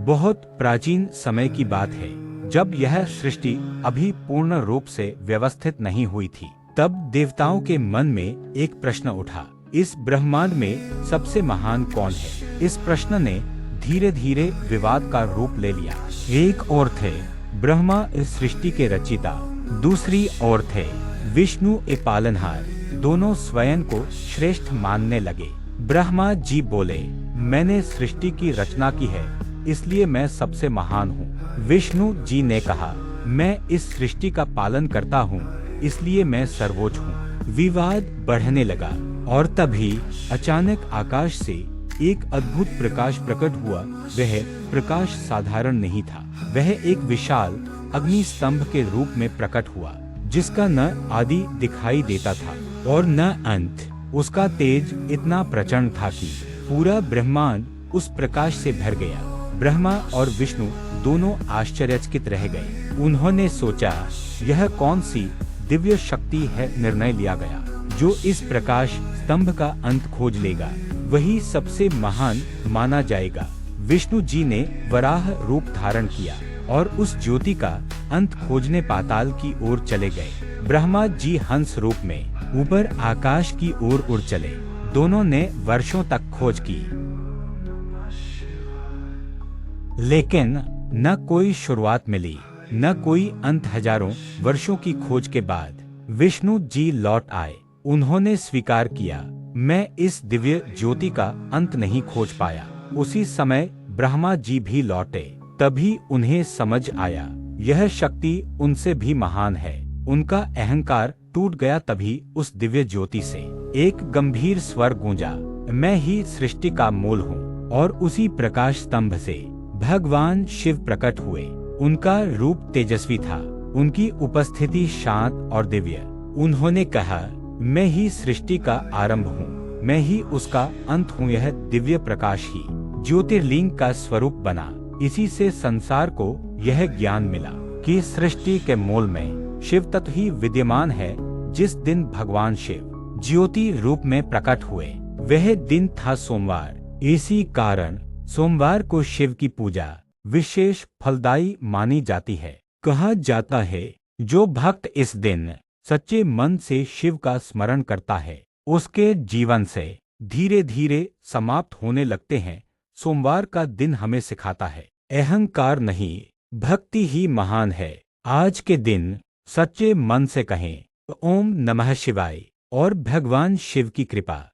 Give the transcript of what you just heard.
बहुत प्राचीन समय की बात है, जब यह सृष्टि अभी पूर्ण रूप से व्यवस्थित नहीं हुई थी। तब देवताओं के मन में एक प्रश्न उठा, इस ब्रह्मांड में सबसे महान कौन है? इस प्रश्न ने धीरे धीरे विवाद का रूप ले लिया। एक ओर थे ब्रह्मा इस सृष्टि के रचिता, दूसरी ओर थे विष्णु ए पालनहार। दोनों स्वयं को श्रेष्ठ मानने लगे। ब्रह्मा जी बोले, मैंने सृष्टि की रचना की है, इसलिए मैं सबसे महान हूँ। विष्णु जी ने कहा, मैं इस सृष्टि का पालन करता हूँ, इसलिए मैं सर्वोच्च हूँ। विवाद बढ़ने लगा और तभी अचानक आकाश से एक अद्भुत प्रकाश प्रकट हुआ। वह प्रकाश साधारण नहीं था, वह एक विशाल अग्नि स्तंभ के रूप में प्रकट हुआ, जिसका न आदि दिखाई देता था और न अंत। उसका तेज इतना प्रचंड था कि पूरा ब्रह्मांड उस प्रकाश से भर गया। ब्रह्मा और विष्णु दोनों आश्चर्यचकित रह गए। उन्होंने सोचा, यह कौन सी दिव्य शक्ति है? निर्णय लिया गया, जो इस प्रकाश स्तंभ का अंत खोज लेगा, वही सबसे महान माना जाएगा। विष्णु जी ने वराह रूप धारण किया और उस ज्योति का अंत खोजने पाताल की ओर चले गए। ब्रह्मा जी हंस रूप में ऊपर आकाश की ओर उड़ चले। दोनों ने वर्षों तक खोज की, लेकिन न कोई शुरुआत मिली, न कोई अंत। हजारों वर्षों की खोज के बाद विष्णु जी लौट आए। उन्होंने स्वीकार किया, मैं इस दिव्य ज्योति का अंत नहीं खोज पाया। उसी समय ब्रह्मा जी भी लौटे। तभी उन्हें समझ आया, यह शक्ति उनसे भी महान है। उनका अहंकार टूट गया। तभी उस दिव्य ज्योति से एक गंभीर स्वर गूंजा, मैं ही सृष्टि का मूल हूँ। और उसी प्रकाश स्तंभ से भगवान शिव प्रकट हुए। उनका रूप तेजस्वी था, उनकी उपस्थिति शांत और दिव्य। उन्होंने कहा, मैं ही सृष्टि का आरंभ हूँ, मैं ही उसका अंत हूँ। यह दिव्य प्रकाश ही ज्योतिर्लिंग का स्वरूप बना। इसी से संसार को यह ज्ञान मिला कि सृष्टि के मूल में शिव तत्व ही विद्यमान है। जिस दिन भगवान शिव ज्योति रूप में प्रकट हुए, वह दिन था सोमवार। इसी कारण सोमवार को शिव की पूजा विशेष फलदायी मानी जाती है। कहा जाता है, जो भक्त इस दिन सच्चे मन से शिव का स्मरण करता है, उसके जीवन से धीरे धीरे समाप्त होने लगते हैं। सोमवार का दिन हमें सिखाता है, अहंकार नहीं, भक्ति ही महान है। आज के दिन सच्चे मन से कहें, ओम नमः शिवाय, और भगवान शिव की कृपा